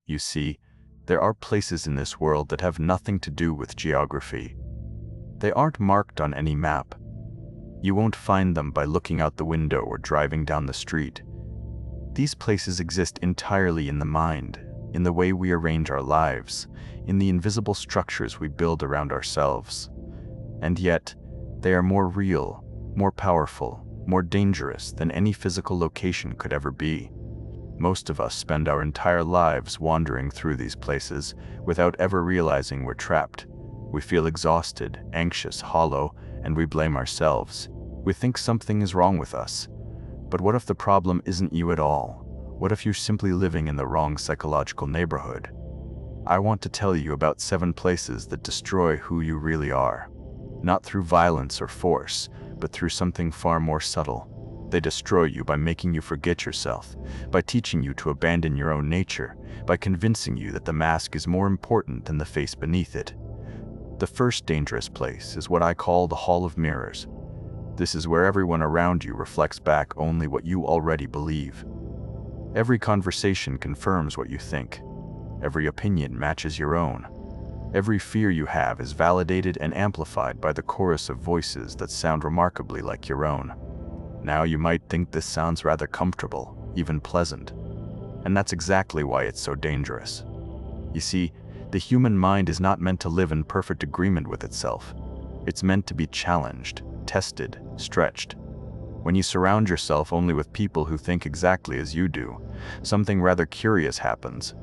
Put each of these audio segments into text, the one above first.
You see, there are places in this world that have nothing to do with geography. They aren't marked on any map. You won't find them by looking out the window or driving down the street. These places exist entirely in the mind, in the way we arrange our lives, in the invisible structures we build around ourselves. And yet, they are more real, more powerful, more dangerous than any physical location could ever be. Most of us spend our entire lives wandering through these places without ever realizing we're trapped. We feel exhausted, anxious, hollow, and we blame ourselves. We think something is wrong with us. But what if the problem isn't you at all? What if you're simply living in the wrong psychological neighborhood? I want to tell you about 7 places that destroy who you really are. Not through violence or force, but through something far more subtle. They destroy you by making you forget yourself, by teaching you to abandon your own nature, by convincing you that the mask is more important than the face beneath it. The first dangerous place is what I call the Hall of Mirrors. This is where everyone around you reflects back only what you already believe. Every conversation confirms what you think. Every opinion matches your own. Every fear you have is validated and amplified by the chorus of voices that sound remarkably like your own. Now you might think this sounds rather comfortable, even pleasant. And that's exactly why it's so dangerous. You see, the human mind is not meant to live in perfect agreement with itself. It's meant to be challenged, tested, stretched. When you surround yourself only with people who think exactly as you do, something rather curious happens.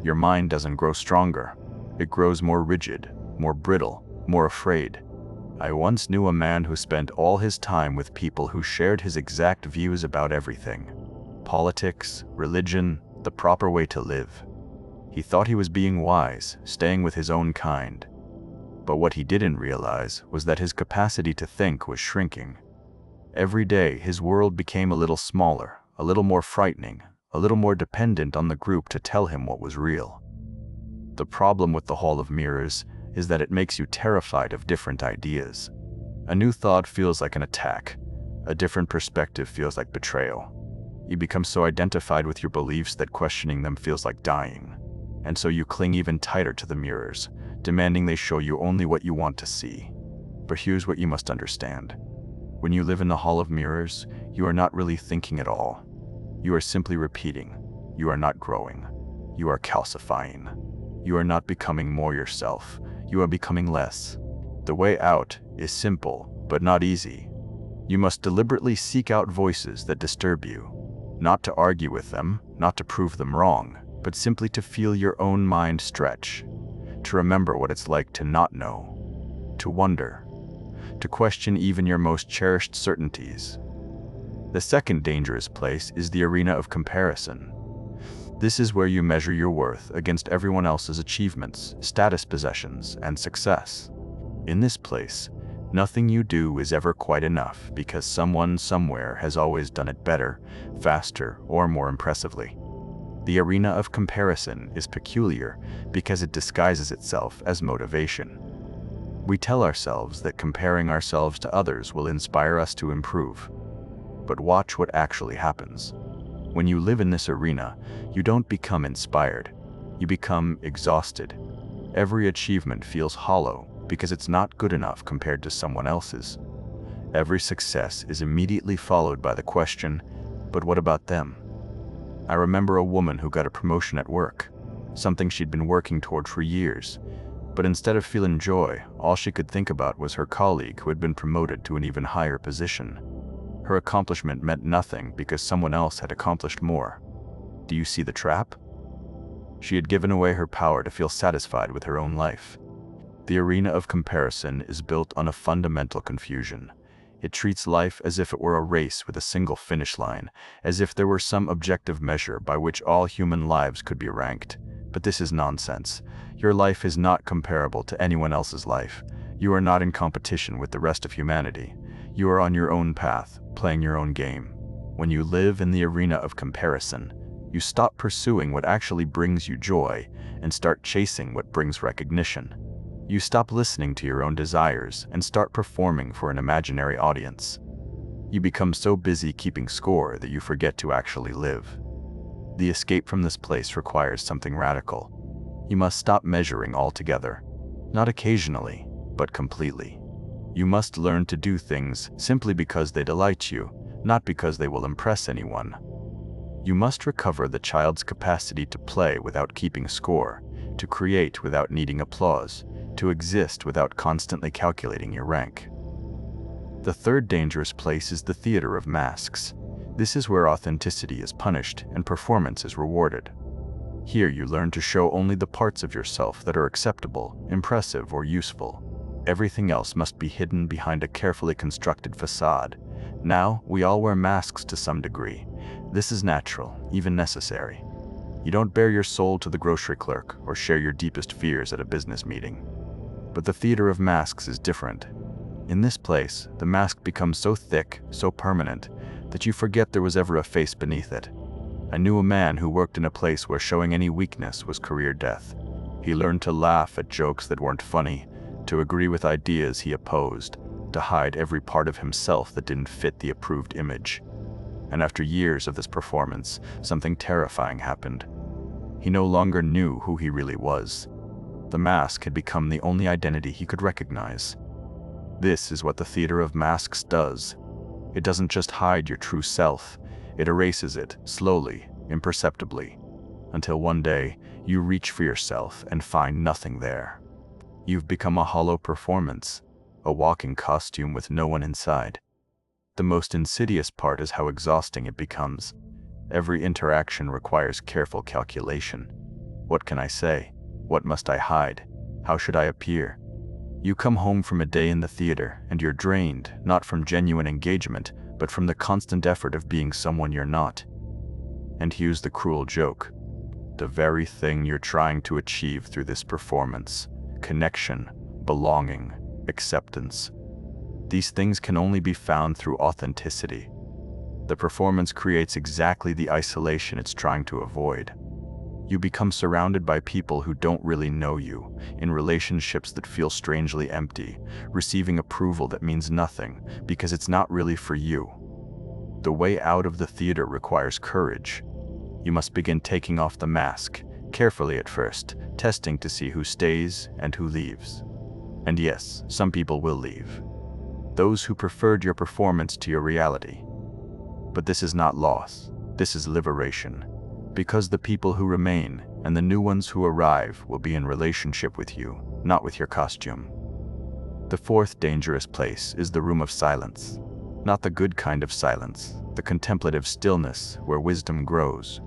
Your mind doesn't grow stronger. It grows more rigid, more brittle, more afraid. I once knew a man who spent all his time with people who shared his exact views about everything. Politics, religion, the proper way to live. He thought he was being wise, staying with his own kind. But what he didn't realize was that his capacity to think was shrinking. Every day, his world became a little smaller, a little more frightening, a little more dependent on the group to tell him what was real. The problem with the Hall of Mirrors is that it makes you terrified of different ideas. A new thought feels like an attack. A different perspective feels like betrayal. You become so identified with your beliefs that questioning them feels like dying. And so you cling even tighter to the mirrors, demanding they show you only what you want to see. But here's what you must understand. When you live in the Hall of Mirrors, you are not really thinking at all. You are simply repeating. You are not growing. You are calcifying. You are not becoming more yourself. You are becoming less. The way out is simple, but not easy. You must deliberately seek out voices that disturb you. Not to argue with them, not to prove them wrong, but simply to feel your own mind stretch. To remember what it's like to not know. To wonder. To question even your most cherished certainties. The second dangerous place is the arena of comparison. This is where you measure your worth against everyone else's achievements, status possessions, and success. In this place, nothing you do is ever quite enough because someone somewhere has always done it better, faster, or more impressively. The arena of comparison is peculiar because it disguises itself as motivation. We tell ourselves that comparing ourselves to others will inspire us to improve. But watch what actually happens. When you live in this arena, you don't become inspired. You become exhausted. Every achievement feels hollow because it's not good enough compared to someone else's. Every success is immediately followed by the question, but what about them? I remember a woman who got a promotion at work, something she'd been working toward for years. But instead of feeling joy, all she could think about was her colleague who had been promoted to an even higher position. Her accomplishment meant nothing because someone else had accomplished more. Do you see the trap? She had given away her power to feel satisfied with her own life. The arena of comparison is built on a fundamental confusion. It treats life as if it were a race with a single finish line, as if there were some objective measure by which all human lives could be ranked. But this is nonsense. Your life is not comparable to anyone else's life. You are not in competition with the rest of humanity. You are on your own path, playing your own game. When you live in the arena of comparison, you stop pursuing what actually brings you joy and start chasing what brings recognition. You stop listening to your own desires and start performing for an imaginary audience. You become so busy keeping score that you forget to actually live. The escape from this place requires something radical. You must stop measuring altogether, not occasionally, but completely. You must learn to do things simply because they delight you, not because they will impress anyone. You must recover the child's capacity to play without keeping score, to create without needing applause, to exist without constantly calculating your rank. The third dangerous place is the theater of masks. This is where authenticity is punished and performance is rewarded. Here you learn to show only the parts of yourself that are acceptable, impressive, or useful. Everything else must be hidden behind a carefully constructed facade. Now, we all wear masks to some degree. This is natural, even necessary. You don't bare your soul to the grocery clerk or share your deepest fears at a business meeting. But the theater of masks is different. In this place, the mask becomes so thick, so permanent, that you forget there was ever a face beneath it. I knew a man who worked in a place where showing any weakness was career death. He learned to laugh at jokes that weren't funny, to agree with ideas he opposed, to hide every part of himself that didn't fit the approved image. And after years of this performance, something terrifying happened. He no longer knew who he really was. The mask had become the only identity he could recognize. This is what the theater of masks does. It doesn't just hide your true self, it erases it, slowly, imperceptibly, until one day you reach for yourself and find nothing there. You've become a hollow performance, a walking costume with no one inside. The most insidious part is how exhausting it becomes. Every interaction requires careful calculation. What can I say? What must I hide? How should I appear? You come home from a day in the theater, and you're drained, not from genuine engagement, but from the constant effort of being someone you're not. And here's the cruel joke. The very thing you're trying to achieve through this performance, connection, belonging, acceptance. These things can only be found through authenticity. The performance creates exactly the isolation it's trying to avoid. You become surrounded by people who don't really know you, in relationships that feel strangely empty, receiving approval that means nothing, because it's not really for you. The way out of the theater requires courage. You must begin taking off the mask, carefully at first, testing to see who stays and who leaves. And yes, some people will leave. Those who preferred your performance to your reality. But this is not loss, this is liberation. Because the people who remain and the new ones who arrive will be in relationship with you, not with your costume. The fourth dangerous place is the room of silence. Not the good kind of silence, the contemplative stillness where wisdom grows.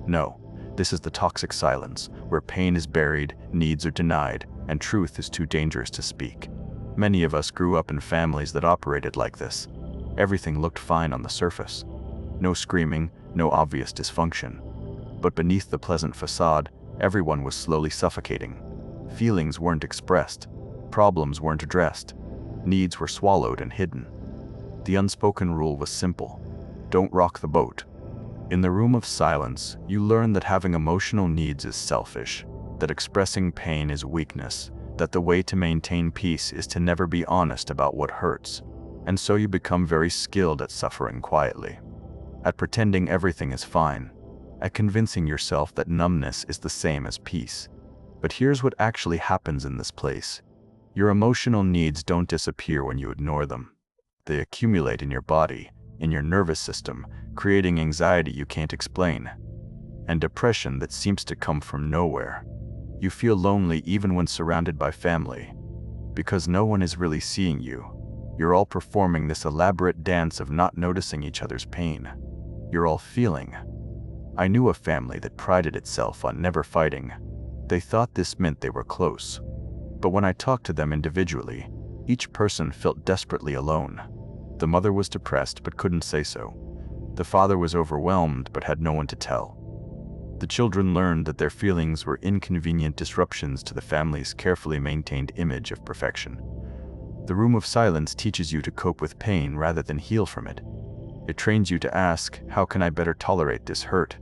No, this is the toxic silence, where pain is buried, needs are denied, and truth is too dangerous to speak. Many of us grew up in families that operated like this. Everything looked fine on the surface. No screaming, no obvious dysfunction. But beneath the pleasant facade, everyone was slowly suffocating. Feelings weren't expressed. Problems weren't addressed. Needs were swallowed and hidden. The unspoken rule was simple. Don't rock the boat. In the room of silence, you learn that having emotional needs is selfish, that expressing pain is weakness, that the way to maintain peace is to never be honest about what hurts. And so you become very skilled at suffering quietly, at pretending everything is fine, at convincing yourself that numbness is the same as peace. But here's what actually happens in this place. Your emotional needs don't disappear when you ignore them. They accumulate in your body, in your nervous system, creating anxiety you can't explain, and depression that seems to come from nowhere. You feel lonely even when surrounded by family, because no one is really seeing you. You're all performing this elaborate dance of not noticing each other's pain. You're all feeling. I knew a family that prided itself on never fighting. They thought this meant they were close. But when I talked to them individually, each person felt desperately alone. The mother was depressed but couldn't say so. The father was overwhelmed but had no one to tell. The children learned that their feelings were inconvenient disruptions to the family's carefully maintained image of perfection. The room of silence teaches you to cope with pain rather than heal from it. It trains you to ask, how can I better tolerate this hurt?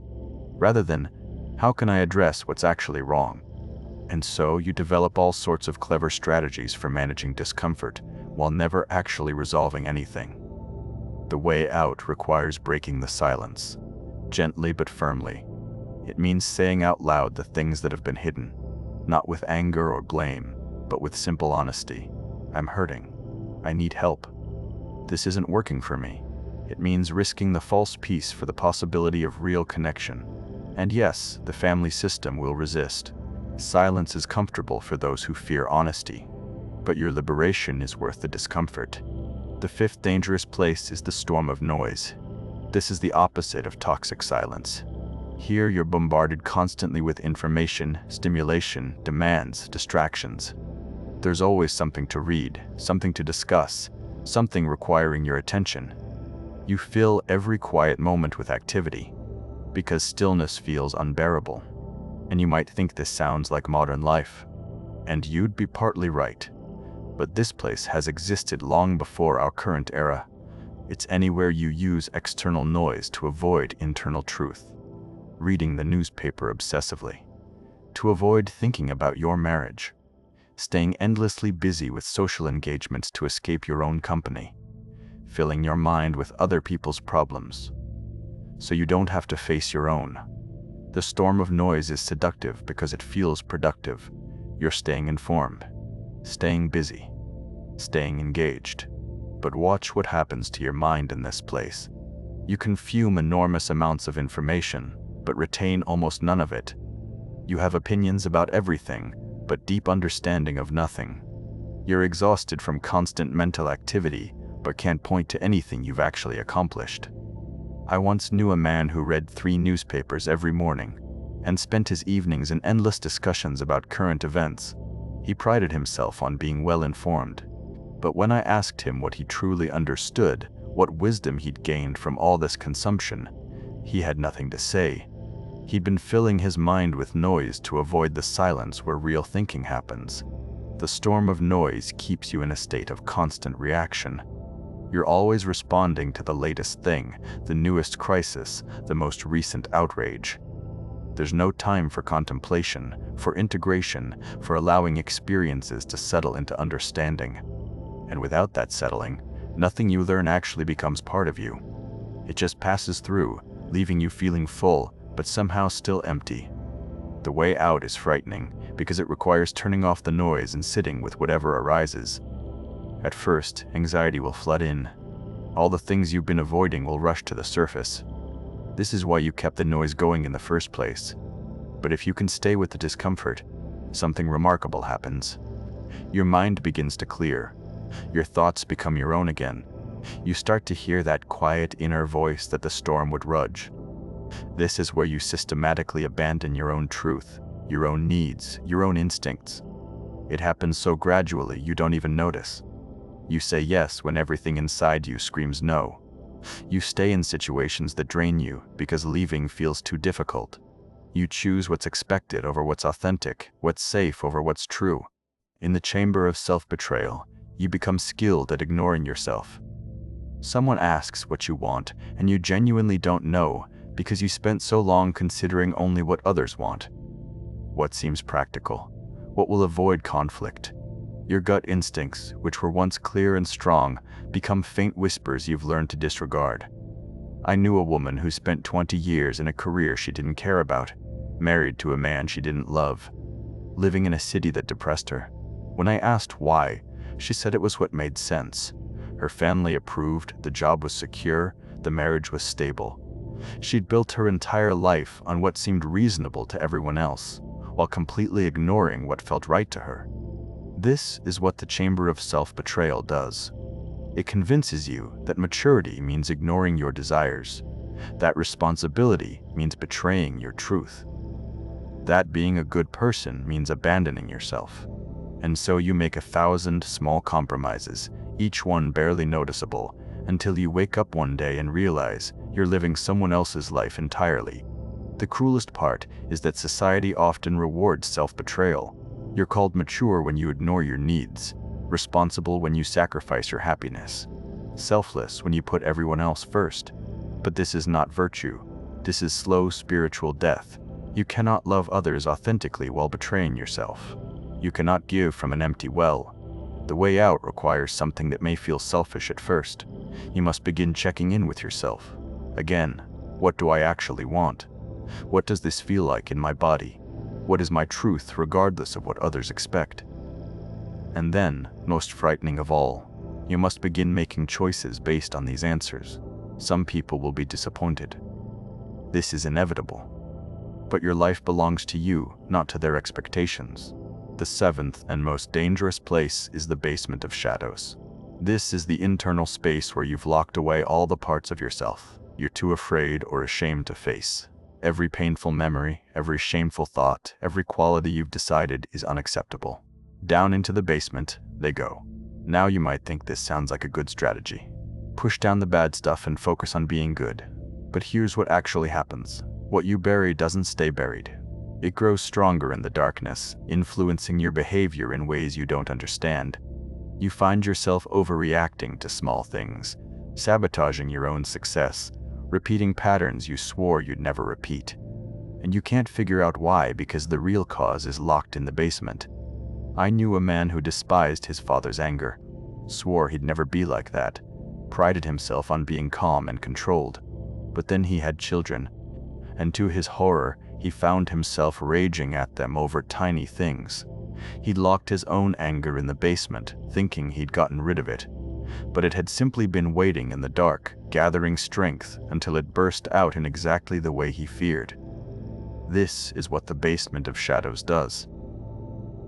Rather than, how can I address what's actually wrong? And so you develop all sorts of clever strategies for managing discomfort while never actually resolving anything. The way out requires breaking the silence, gently but firmly. It means saying out loud the things that have been hidden, not with anger or blame, but with simple honesty. I'm hurting. I need help. This isn't working for me. It means risking the false peace for the possibility of real connection. And yes, the family system will resist. Silence is comfortable for those who fear honesty, but your liberation is worth the discomfort. The fifth dangerous place is the storm of noise. This is the opposite of toxic silence. Here you're bombarded constantly with information, stimulation, demands, distractions. There's always something to read, something to discuss, something requiring your attention. You fill every quiet moment with activity, because stillness feels unbearable. And you might think this sounds like modern life, and you'd be partly right. But this place has existed long before our current era. It's anywhere you use external noise to avoid internal truth. Reading the newspaper obsessively, to avoid thinking about your marriage. Staying endlessly busy with social engagements to escape your own company. Filling your mind with other people's problems, so you don't have to face your own. The storm of noise is seductive because it feels productive. You're staying informed, staying busy, staying engaged. But watch what happens to your mind in this place. You consume enormous amounts of information, but retain almost none of it. You have opinions about everything, but deep understanding of nothing. You're exhausted from constant mental activity, but can't point to anything you've actually accomplished. I once knew a man who read 3 newspapers every morning and spent his evenings in endless discussions about current events. He prided himself on being well informed. But when I asked him what he truly understood, what wisdom he'd gained from all this consumption, he had nothing to say. He'd been filling his mind with noise to avoid the silence where real thinking happens. The storm of noise keeps you in a state of constant reaction. You're always responding to the latest thing, the newest crisis, the most recent outrage. There's no time for contemplation, for integration, for allowing experiences to settle into understanding. And without that settling, nothing you learn actually becomes part of you. It just passes through, leaving you feeling full, but somehow still empty. The way out is frightening, because it requires turning off the noise and sitting with whatever arises. At first, anxiety will flood in. All the things you've been avoiding will rush to the surface. This is why you kept the noise going in the first place. But if you can stay with the discomfort, something remarkable happens. Your mind begins to clear. Your thoughts become your own again. You start to hear that quiet inner voice that the storm would rudge. This is where you systematically abandon your own truth, your own needs, your own instincts. It happens so gradually you don't even notice. You say yes when everything inside you screams no. You stay in situations that drain you because leaving feels too difficult. You choose what's expected over what's authentic, what's safe over what's true. In the chamber of self-betrayal, you become skilled at ignoring yourself. Someone asks what you want, and you genuinely don't know because you spent so long considering only what others want. What seems practical? What will avoid conflict? Your gut instincts, which were once clear and strong, become faint whispers you've learned to disregard. I knew a woman who spent 20 years in a career she didn't care about, married to a man she didn't love, living in a city that depressed her. When I asked why, she said it was what made sense. Her family approved, the job was secure, the marriage was stable. She'd built her entire life on what seemed reasonable to everyone else, while completely ignoring what felt right to her. This is what the Chamber of Self-Betrayal does. It convinces you that maturity means ignoring your desires, that responsibility means betraying your truth, that being a good person means abandoning yourself. And so you make 1,000 small compromises, each one barely noticeable, until you wake up one day and realize you're living someone else's life entirely. The cruelest part is that society often rewards self-betrayal. You're called mature when you ignore your needs, responsible when you sacrifice your happiness, selfless when you put everyone else first. But this is not virtue. This is slow spiritual death. You cannot love others authentically while betraying yourself. You cannot give from an empty well. The way out requires something that may feel selfish at first. You must begin checking in with yourself. Again, what do I actually want? What does this feel like in my body? What is my truth regardless of what others expect? And then, most frightening of all, you must begin making choices based on these answers. Some people will be disappointed. This is inevitable. But your life belongs to you, not to their expectations. The seventh and most dangerous place is the basement of shadows. This is the internal space where you've locked away all the parts of yourself you're too afraid or ashamed to face. Every painful memory, every shameful thought, every quality you've decided is unacceptable. Down into the basement they go. Now you might think this sounds like a good strategy. Push down the bad stuff and focus on being good. But here's what actually happens. What you bury doesn't stay buried. It grows stronger in the darkness, influencing your behavior in ways you don't understand. You find yourself overreacting to small things, sabotaging your own success, repeating patterns you swore you'd never repeat. And you can't figure out why, because the real cause is locked in the basement. I knew a man who despised his father's anger, swore he'd never be like that, prided himself on being calm and controlled. But then he had children, and to his horror, he found himself raging at them over tiny things. He'd locked his own anger in the basement, thinking he'd gotten rid of it. But it had simply been waiting in the dark, gathering strength until it burst out in exactly the way he feared. This is what the basement of shadows does.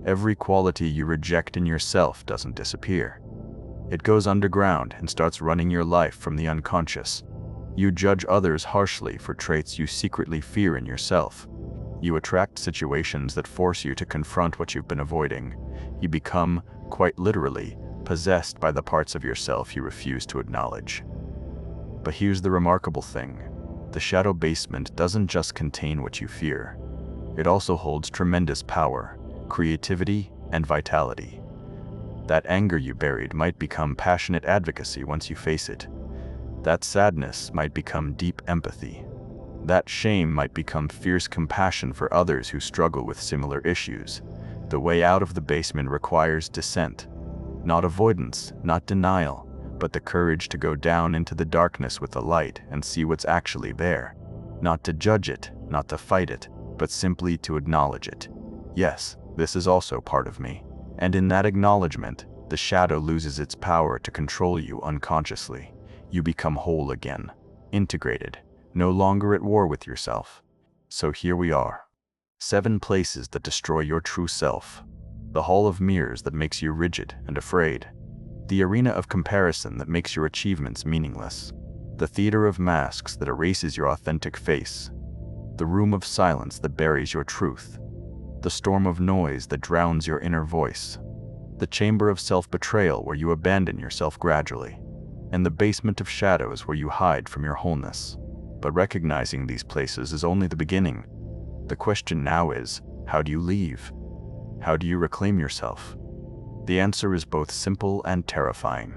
Every quality you reject in yourself doesn't disappear. It goes underground and starts running your life from the unconscious. You judge others harshly for traits you secretly fear in yourself. You attract situations that force you to confront what you've been avoiding. You become, quite literally, possessed by the parts of yourself you refuse to acknowledge. But here's the remarkable thing. The shadow basement doesn't just contain what you fear. It also holds tremendous power, creativity, and vitality. That anger you buried might become passionate advocacy once you face it. That sadness might become deep empathy. That shame might become fierce compassion for others who struggle with similar issues. The way out of the basement requires descent. Not avoidance, not denial, but the courage to go down into the darkness with the light and see what's actually there. Not to judge it, not to fight it, but simply to acknowledge it. Yes, this is also part of me. And in that acknowledgement, the shadow loses its power to control you unconsciously. You become whole again, integrated, no longer at war with yourself. So here we are. 7 places that destroy your true self. The hall of mirrors that makes you rigid and afraid. The arena of comparison that makes your achievements meaningless. The theater of masks that erases your authentic face. The room of silence that buries your truth. The storm of noise that drowns your inner voice. The chamber of self-betrayal where you abandon yourself gradually. And the basement of shadows where you hide from your wholeness. But recognizing these places is only the beginning. The question now is, how do you leave? How do you reclaim yourself? The answer is both simple and terrifying.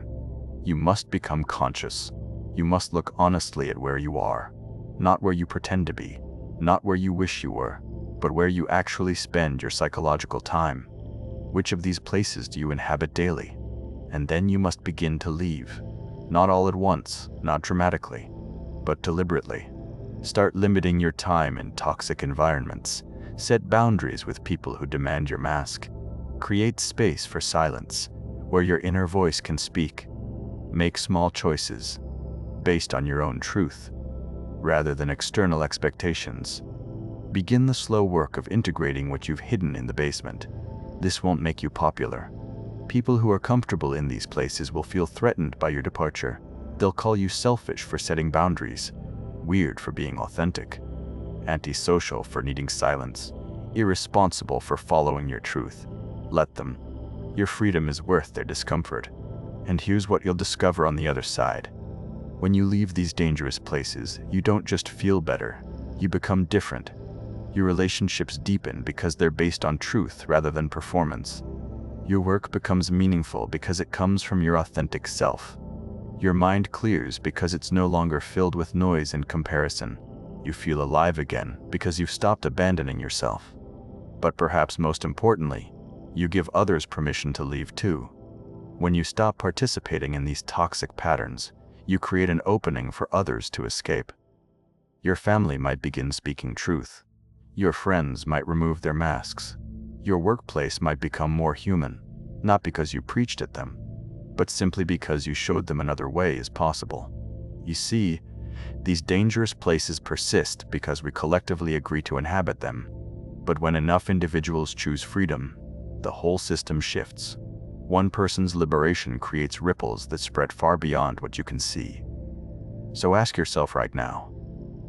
You must become conscious. You must look honestly at where you are. Not where you pretend to be. Not where you wish you were. But where you actually spend your psychological time. Which of these places do you inhabit daily? And then you must begin to leave. Not all at once, not dramatically, but deliberately. Start limiting your time in toxic environments. Set boundaries with people who demand your mask. Create space for silence, where your inner voice can speak. Make small choices, based on your own truth, rather than external expectations. Begin the slow work of integrating what you've hidden in the basement. This won't make you popular. People who are comfortable in these places will feel threatened by your departure. They'll call you selfish for setting boundaries, weird for being authentic, antisocial for needing silence, irresponsible for following your truth. Let them. Your freedom is worth their discomfort. And here's what you'll discover on the other side. When you leave these dangerous places, you don't just feel better, you become different. Your relationships deepen because they're based on truth rather than performance. Your work becomes meaningful because it comes from your authentic self. Your mind clears because it's no longer filled with noise and comparison. You feel alive again because you've stopped abandoning yourself. But perhaps most importantly, you give others permission to leave too. When you stop participating in these toxic patterns, you create an opening for others to escape. Your family might begin speaking truth. Your friends might remove their masks. Your workplace might become more human, not because you preached at them, but simply because you showed them another way is possible. You see, these dangerous places persist because we collectively agree to inhabit them. But when enough individuals choose freedom, the whole system shifts. One person's liberation creates ripples that spread far beyond what you can see. So ask yourself right now,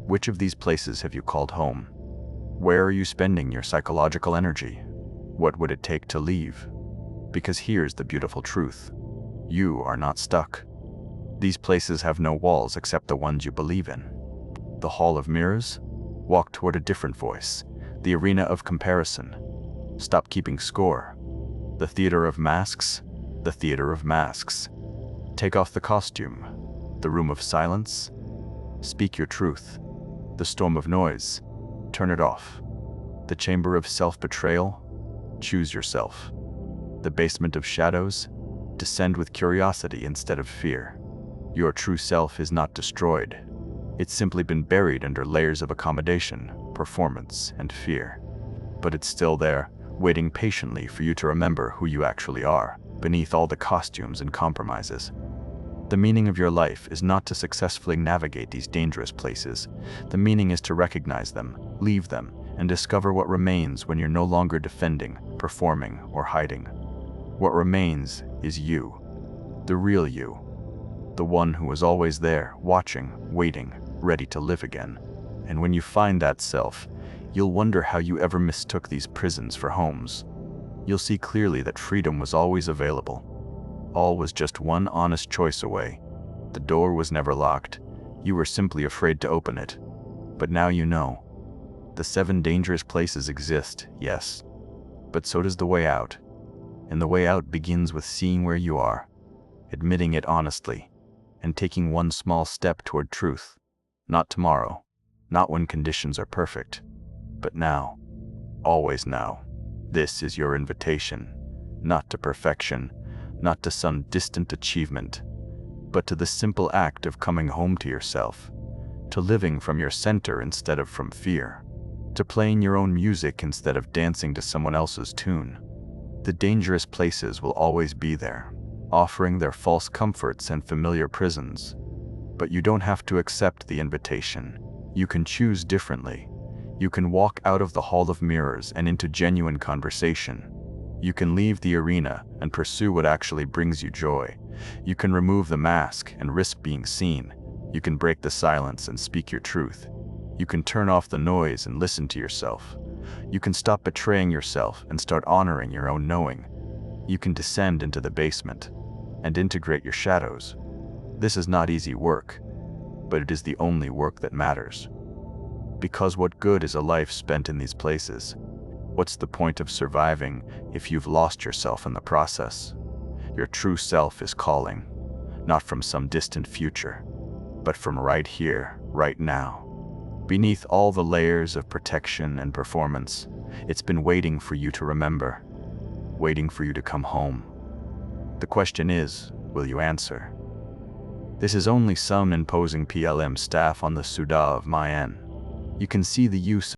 which of these places have you called home? Where are you spending your psychological energy? What would it take to leave? Because here's the beautiful truth. You are not stuck. These places have no walls except the ones you believe in. The Hall of Mirrors? Walk toward a different voice. The arena of comparison. Stop keeping score. The theater of masks? The theater of masks. Take off the costume. The room of silence? Speak your truth. The storm of noise? Turn it off. The chamber of self-betrayal? Choose yourself. The basement of shadows? Descend with curiosity instead of fear. Your true self is not destroyed. It's simply been buried under layers of accommodation, performance, and fear. But it's still there, waiting patiently for you to remember who you actually are, beneath all the costumes and compromises. The meaning of your life is not to successfully navigate these dangerous places. The meaning is to recognize them, leave them, and discover what remains when you're no longer defending, performing, or hiding. What remains is you, the real you, the one who was always there, watching, waiting, ready to live again. And when you find that self, you'll wonder how you ever mistook these prisons for homes. You'll see clearly that freedom was always available. All was just one honest choice away. The door was never locked. You were simply afraid to open it. But now you know. The 7 dangerous places exist, yes. But so does the way out. And the way out begins with seeing where you are, admitting it honestly, and taking one small step toward truth. Not tomorrow, not when conditions are perfect, but now, always now. This is your invitation, not to perfection, not to some distant achievement, but to the simple act of coming home to yourself, to living from your center instead of from fear, to playing your own music instead of dancing to someone else's tune. The dangerous places will always be there, offering their false comforts and familiar prisons. But you don't have to accept the invitation. You can choose differently. You can walk out of the Hall of Mirrors and into genuine conversation. You can leave the arena and pursue what actually brings you joy. You can remove the mask and risk being seen. You can break the silence and speak your truth. You can turn off the noise and listen to yourself. You can stop betraying yourself and start honoring your own knowing. You can descend into the basement and integrate your shadows. This is not easy work, but it is the only work that matters. Because what good is a life spent in these places? What's the point of surviving if you've lost yourself in the process? Your true self is calling, not from some distant future, but from right here, right now. Beneath all the layers of protection and performance, it's been waiting for you to remember, waiting for you to come home. The question is, will you answer? This is only some imposing PLM staff on the Suda of Mayan. You can see the use